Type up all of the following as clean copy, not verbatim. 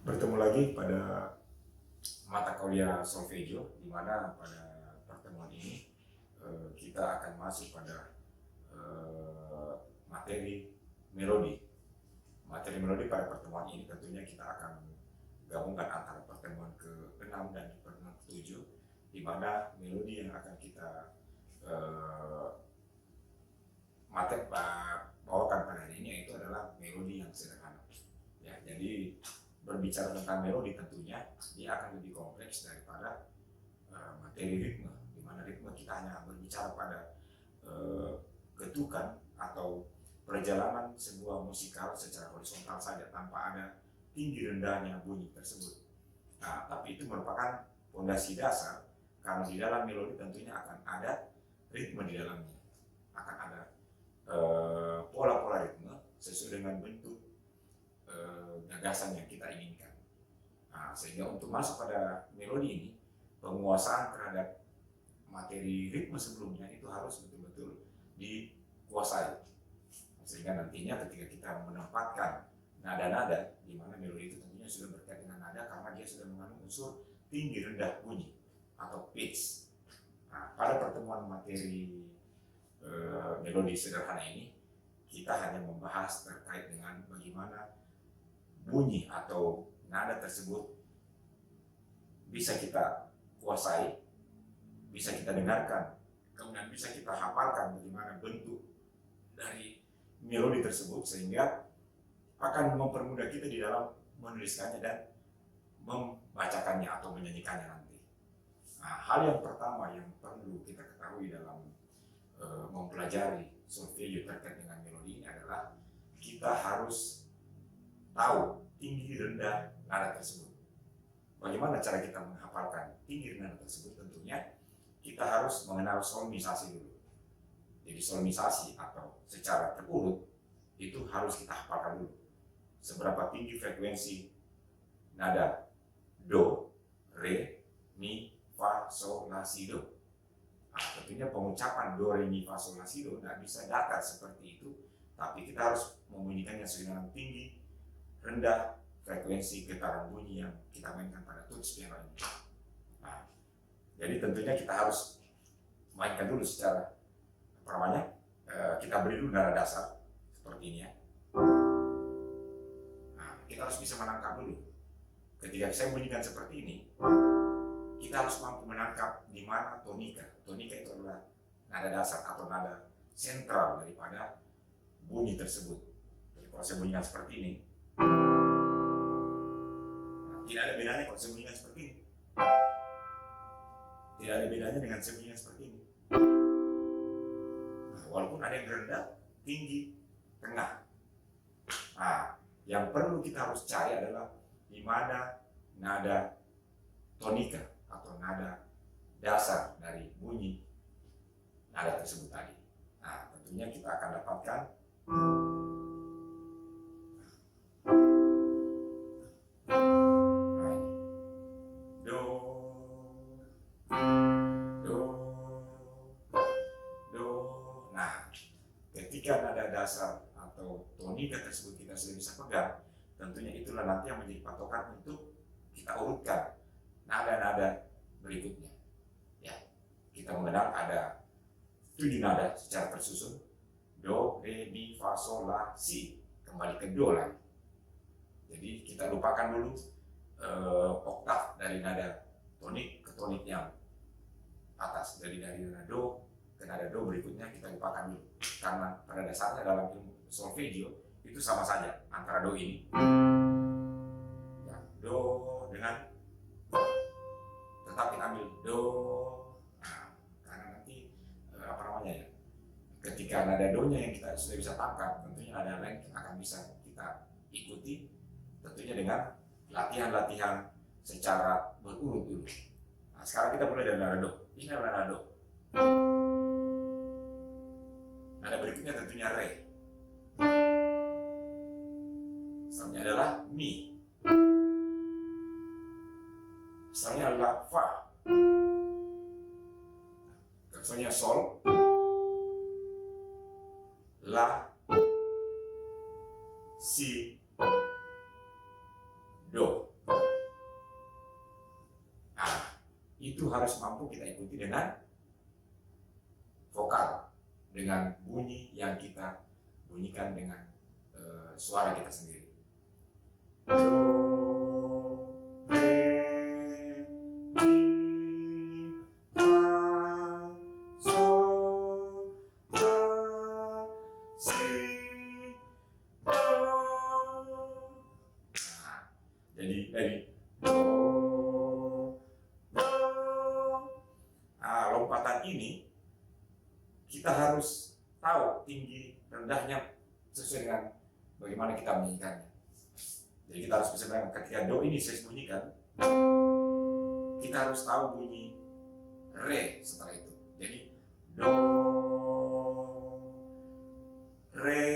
Bertemu lagi pada mata kuliah solfeggio, di mana pada pertemuan ini kita akan masuk pada materi melodi. Materi melodi pada pertemuan ini tentunya kita akan gabungkan antara pertemuan ke-6 dan pertemuan ke-7, di mana melodi yang akan kita bawakan pada hari ini yaitu adalah melodi yang sederhana. Ya, jadi berbicara tentang melodi tentunya dia akan lebih kompleks daripada materi ritme, di mana ritme kita hanya berbicara pada ketukan atau perjalanan sebuah musikal secara horizontal saja tanpa ada tinggi rendahnya bunyi tersebut. Nah, tapi itu merupakan fondasi dasar karena di dalam melodi tentunya akan ada ritme di dalamnya, akan ada pola-pola ritme sesuai dengan bentuk gagasan yang kita inginkan. Nah, sehingga untuk masuk pada melodi ini, penguasaan terhadap materi ritme sebelumnya itu harus betul-betul dikuasai. Sehingga nantinya ketika kita menempatkan nada-nada, di mana melodi itu tentunya sudah berkaitan dengan nada karena dia sudah mengandung unsur tinggi rendah bunyi atau pitch. Nah, pada pertemuan materi melodi sederhana ini, kita hanya membahas terkait dengan bagaimana bunyi atau nada tersebut bisa kita kuasai, bisa kita dengarkan, kemudian bisa kita hafalkan bagaimana bentuk dari melodi tersebut, sehingga akan mempermudah kita di dalam menuliskannya dan membacakannya atau menyanyikannya nanti. Nah, hal yang pertama yang perlu kita ketahui dalam mempelajari solfeggio terkait dengan melodi ini adalah kita harus tahu tinggi rendah nada tersebut. Bagaimana cara kita menghafalkan tinggi nada tersebut? Tentunya kita harus mengenal solmisasi dulu. Jadi solmisasi atau secara terurut itu harus kita hafalkan dulu. Seberapa tinggi frekuensi nada do, re, mi, fa, sol, la, si, do. Nah, tentunya pengucapan do, re, mi, fa, sol, la, si, do tidak bisa datar seperti itu, tapi kita harus membunyikannya sesuai dengan tinggi, rendah, frekuensi getaran bunyi yang kita mainkan pada tuts piano ini. Nah, jadi tentunya kita harus mainkan dulu secara kita beri dulu nada dasar seperti ini ya. Nah, kita harus bisa menangkap dulu. Ketika saya bunyikan seperti ini, kita harus mampu menangkap di mana tonika. Tonika itu adalah nada dasar atau nada sentral daripada bunyi tersebut. Jadi kalau saya bunyikan seperti ini, tidak ada bedanya kalau saya bunyikan seperti ini. Tidak ada bedanya dengan saya bunyikan seperti ini. Nah, walaupun ada yang rendah, tinggi, tengah. Nah, yang perlu kita harus cari adalah di mana nada tonika atau nada dasar dari bunyi nada tersebut tadi. Nah, tentunya kita akan dapatkan ketika nada dasar atau tonika tersebut kita sudah bisa pegang, tentunya itulah nanti yang menjadi patokan untuk kita urutkan nada-nada berikutnya. Ya, kita mengenal ada 7 nada secara tersusun: do, re, mi, fa, sol, la, si. Kembali ke do lagi. Jadi kita lupakan dulu oktav dari nada tonik ke tonik yang atas, dari nada do ke nada do berikutnya kita lupakan dulu, karena pada dasarnya dalam ilmu solfeggio itu sama saja antara do ini ya, do dengan tetap kita ambil do. Nah, karena nanti ya, ketika nada do nya yang kita sudah bisa tangkap, tentunya nada lain akan bisa kita ikuti, tentunya dengan latihan-latihan secara berurut dulu. Nah, sekarang kita mulai dari nada do. Ini adalah nada do. Nada berikutnya tentunya re. Selanjutnya adalah mi. Selanjutnya adalah fa. Selanjutnya sol, la, si, do. itu harus mampu kita ikuti dengan vokal, dengan bunyi yang kita bunyikan dengan suara kita sendiri. Do, re, mi, fa, sol, la, si, do. Nah, jadi dari do, do. Nah, lompatan ini kita harus tahu tinggi rendahnya sesuai dengan bagaimana kita menyanyikannya. Jadi kita harus bisa bayangkan ketika do ini saya bunyikan, kita harus tahu bunyi re setelah itu. Jadi do, re,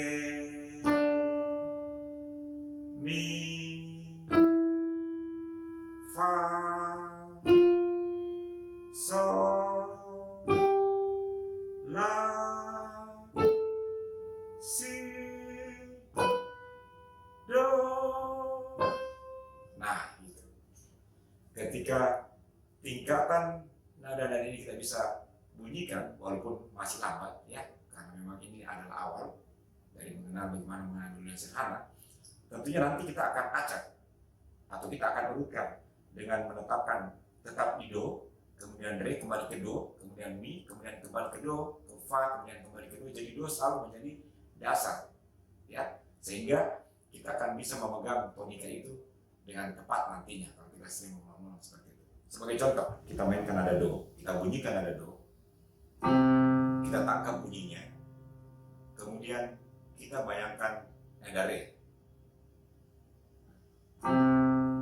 mi, fa, sol, la, si, do. Nah, itu. Ketika tingkatan nada ini kita bisa bunyikan, walaupun masih lambat ya, karena memang ini adalah awal dari mengenal bagaimana mengenal yang sederhana. Tentunya nanti kita akan acak atau kita akan urutkan dengan menetapkan tetap di do, kemudian re kembali ke do, kemudian mi, kemudian kembali ke do, ke fa, kemudian kembali ke do. Jadi do selalu menjadi dasar, ya, sehingga kita akan bisa memegang tonika itu dengan tepat nantinya kalau kita sering mengulang seperti itu. Sebagai contoh, kita mainkan nada do, kita bunyikan nada do, kita tangkap bunyinya, kemudian kita bayangkan nada re.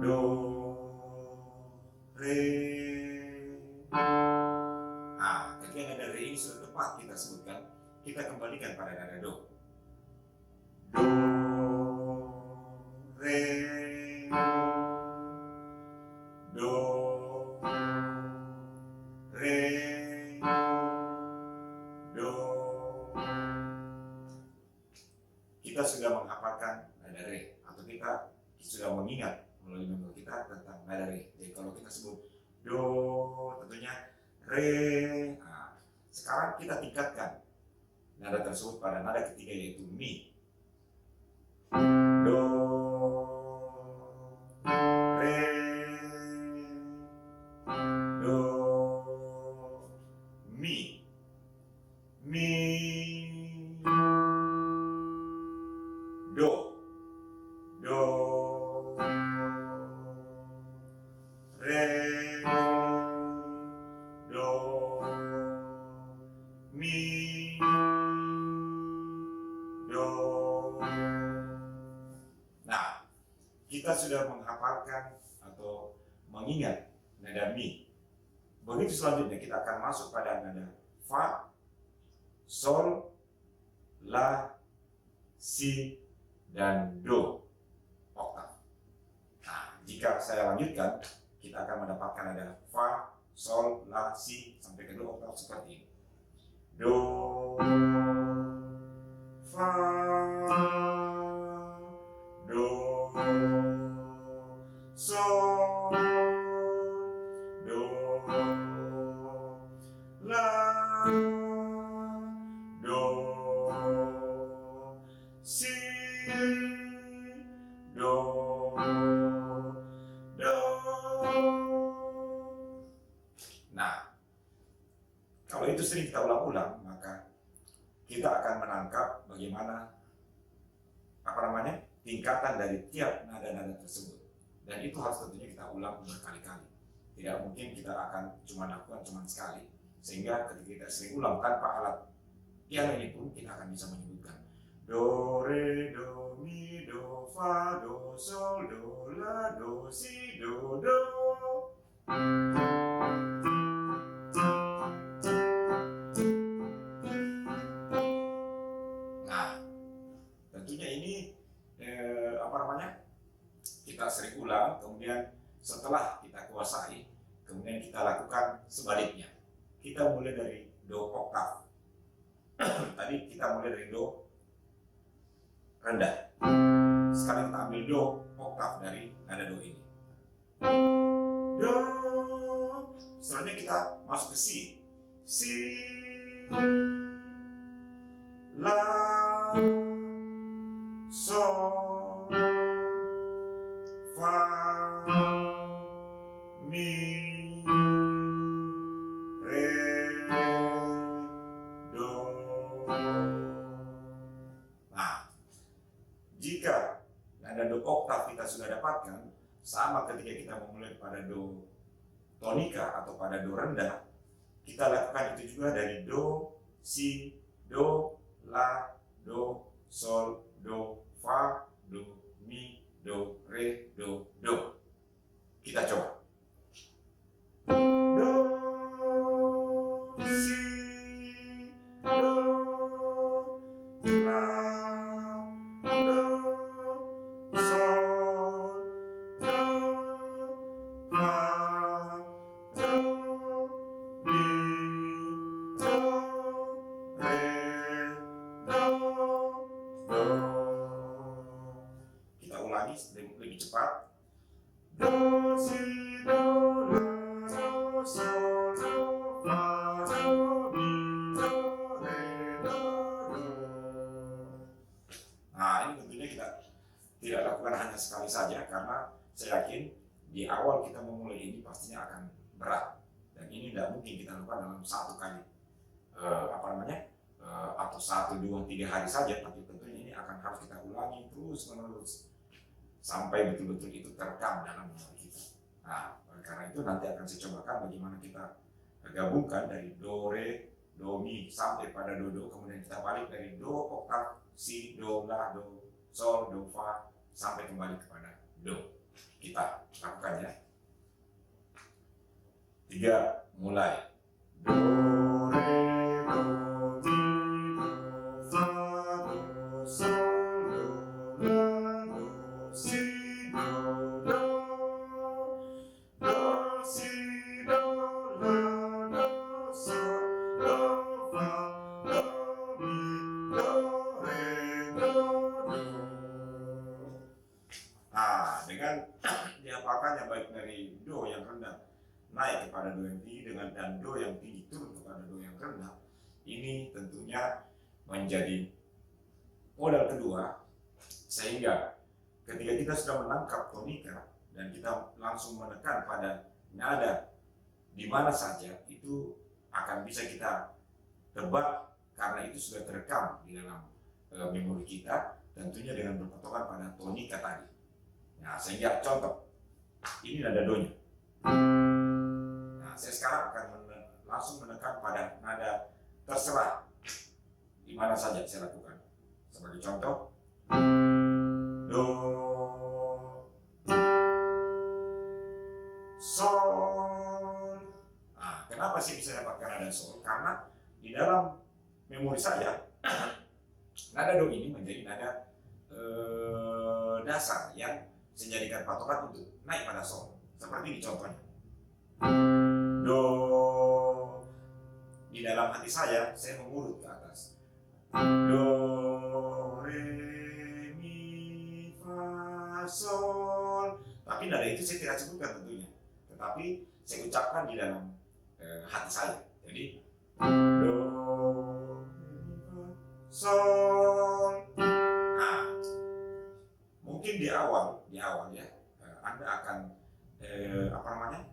Do, re. Nah, ketika nada re ini sudah tepat kita sebutkan, kita kembalikan pada nada do. Do, re, do, re, do. Kita sudah menghafalkan nada re, atau kita sudah mengingat melalui memori kita tentang nada re. Jadi kalau kita sebut do, tentunya re. Nah, sekarang kita tingkatkan nada tersebut pada nada ketiga yaitu mi. Do, re, do, mi, mi, do, do, re, do, mi, do. Nah, kita sudah menghafalkan atau mengingat nada mi. Begitu selanjutnya kita akan masuk pada nada fa, sol, la, si, dan do oktav. Nah, jika saya lanjutkan, kita akan mendapatkan nada fa, sol, la, si sampai ke do oktav seperti ini. Do, fa, do, sol, do, la, do, si, do, do. Nah, kalau itu sering kita ulang-ulang, maka kita akan menangkap bagaimana tingkatan dari tiap nada-nada tersebut. Dan itu harus tentunya kita ulang berkali-kali. Tidak mungkin kita akan cuma lakukan sekali. Sehingga ketika kita sering ulang tanpa alat piano ini pun kita akan bisa menyebutkan do, re, do, mi, do, fa, do, sol, do, la, do, si, do, do. Nah, tentunya ini kita sering ulang, kemudian setelah kita kuasai, kemudian kita lakukan sebaliknya. Kita mulai dari do oktav. Tadi kita mulai dari do rendah. Sekarang kita ambil do oktav dari nada do ini. do. Selanjutnya kita masuk ke si, la, sol, fa, mi, re, do. Nah, jika nada do oktav kita sudah dapatkan, sama ketika kita memulai pada do tonika atau pada do rendah, kita lakukan itu juga dari do, si, do, la, do, sol, do, fa, do, mi, do, re, do, do. Kita coba. Do, si, do, la, do, sol, do, fa, do, mi, do, re, do, do. Kita ulangi lebih cepat. Do, si, do, la, do, sol, do, fa, do, mi, do, re, do, do. Nah, ini tentunya kita tidak lakukan hanya sekali saja, karena saya yakin di awal kita memulai ini pastinya akan berat, dan ini tidak mungkin kita lakukan dalam satu kali atau 1, 2, 3 hari saja, tapi tentunya ini akan harus kita ulangi terus menerus sampai betul-betul itu terekam dalam memori kita. Nah, karena itu nanti akan saya cobakan bagaimana kita gabungkan dari do, re, do, mi sampai pada do, do, kemudian kita balik dari do oktav, si, do, la, do, sol, do, fa sampai kembali kepada do. Kita lakukan ya. 3, mulai. Do, re, do, mi, do, fa, do, sol, do, la, do, si, do, do, do, si, do, la, do, sol, do, fa, do, mi, do, re, do, do. Nah, dengan diapakannya baik dari do yang rendah naik kepada do yang tinggi dan do yang tinggi turun kepada do yang rendah, ini tentunya menjadi modal kedua, sehingga ketika kita sudah menangkap tonika dan kita langsung menekan pada nada di mana saja, itu akan bisa kita tebak karena itu sudah terekam di dalam memori kita, tentunya dengan berpatokan pada tonika tadi. Nah, sehingga contoh ini nada do-nya. Nah, saya sekarang akan langsung menekan pada nada terserah di mana saja saya lakukan. Sebagai contoh, do, sol. Nah, kenapa sih bisa dapatkan nada sol? Karena di dalam memori saya nada do ini menjadi nada dasar yang saya jadikan patokan untuk naik pada sol. Seperti di contohnya. Do, di dalam hati saya mengurut ke atas. Do, re, mi, fa, sol. Tapi nada itu saya tidak sebutkan tentunya, tetapi saya ucapkan di dalam hati saya. Jadi do, re, mi, fa, sol. Nah, mungkin di awal ya, Anda akan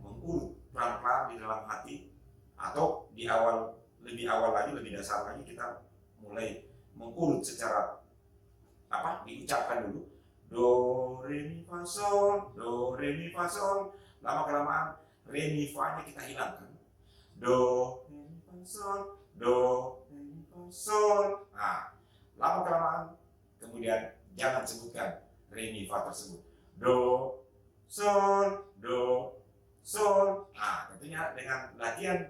mengurut pelan-pelan di dalam hati, atau lebih awal lagi, lebih dasar lagi, kita mulai mengurut secara diucapkan dulu do, re, mi, fa, sol, do, re, mi, fa, sol. Lama-kelamaan re, mi, fa nya kita hilangkan, do, re, mi, fa, sol, do, re, mi, fa, sol. Nah, lama-kelamaan kemudian jangan sebutkan re, mi, fa tersebut, do, sol, do, sol. Nah, tentunya dengan latihan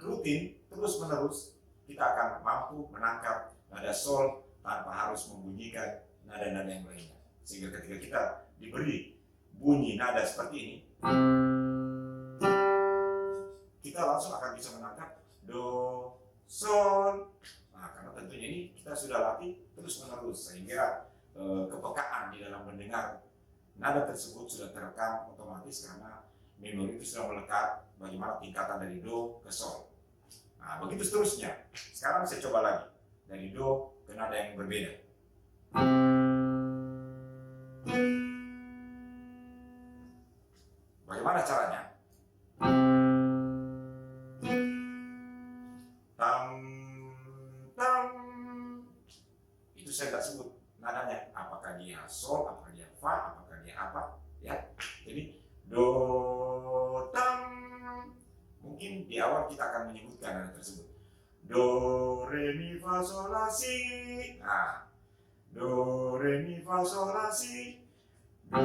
rutin terus-menerus, kita akan mampu menangkap nada sol tanpa harus membunyikan nada-nada yang lainnya. Sehingga ketika kita diberi bunyi nada seperti ini, kita langsung akan bisa menangkap do, sol. Nah, karena tentunya ini kita sudah latih terus-menerus, sehingga kepekaan di dalam mendengar nada tersebut sudah terekam otomatis, karena minor itu sudah melekat, bagaimana tingkatan dari do ke sol. Nah, begitu seterusnya. Sekarang saya coba lagi dari do ke nada yang berbeda. Bagaimana caranya? Tam tam. Itu saya tidak sebut nadanya. Apakah dia sol, apakah dia fa, apakah dia apa? Ya. Jadi do tam. Mungkin di awal kita akan menyebutkan nada tersebut. Do re mi fa sol la si. Nah, do re mi fa sol la si. Do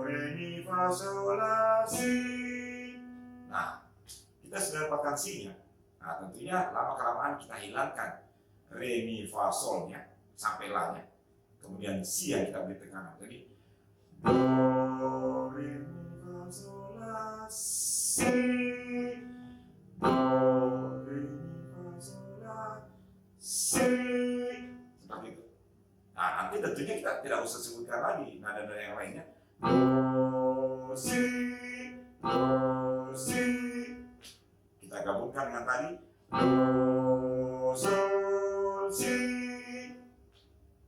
re mi fa sol la si. Nah, kita sudah dapatkan si-nya. Nah, tentunya lama-kelamaan kita hilangkan re mi fa solnya sampai la-nya. Kemudian si yang kita beri tekanan. Jadi do re mi fa sol la si. Do re mi fa sol la si. Seperti itu. Nah, nanti tentunya kita tidak usah sebutkan lagi nada-nada yang lainnya. Do si, do si. Kita gabungkan dengan tadi do sol si.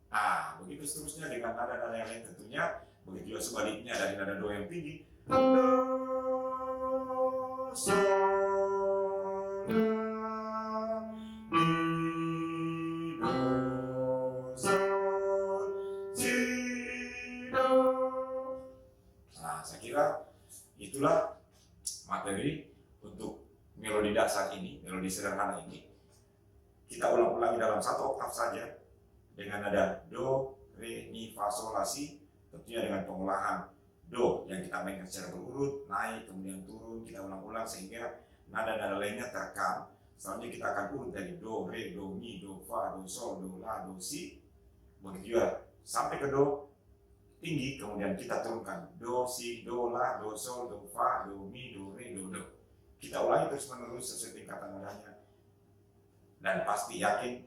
Nah, begitu seterusnya dengan nada-nada yang lain tentunya. Begitu juga sebaliknya dari nada do yang tinggi. Do sol la mi do sol si do. Nah, saya kira itulah materi untuk melodi dasar ini, melodi sederhana ini. Kita ulang-ulangi dalam satu oktav saja dengan nada do, re, mi, fa, sol, la, si. Tentunya dengan pengolahan do yang kita mainkan secara berurut, naik kemudian turun, kita ulang-ulang sehingga nada-nada lainnya terekam. Selanjutnya kita akan urut dari do, re, do, mi, do, fa, do, sol, do, la, do, si. Begitu juga sampai ke do tinggi, kemudian kita turunkan do, si, do, la, do, sol, do, fa, do, mi, do, re, do, do. Kita ulangi terus menerus sesuai tingkatan nadanya. Dan pasti yakin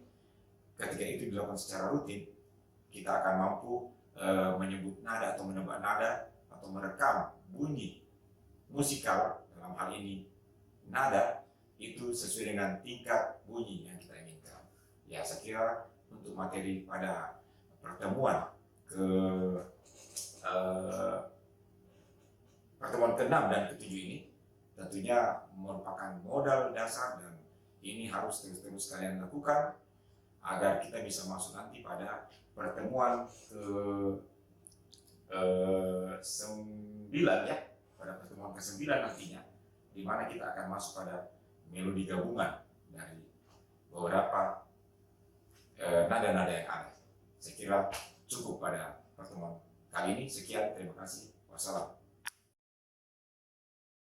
ketika itu dilakukan secara rutin, kita akan mampu menyebut nada atau menebak nada atau merekam bunyi musikal, dalam hal ini nada, itu sesuai dengan tingkat bunyi yang kita inginkan. Ya, saya kira untuk materi pada pertemuan pertemuan ke-6 dan ke-7 ini tentunya merupakan modal dasar, dan ini harus terus-terus kalian lakukan agar kita bisa masuk nanti pada pertemuan ke-9 ya, pada pertemuan ke-9 nantinya, di mana kita akan masuk pada melodi gabungan dari beberapa nada-nada yang ada. Saya kira cukup pada pertemuan kali ini. Sekian, terima kasih. Wassalam.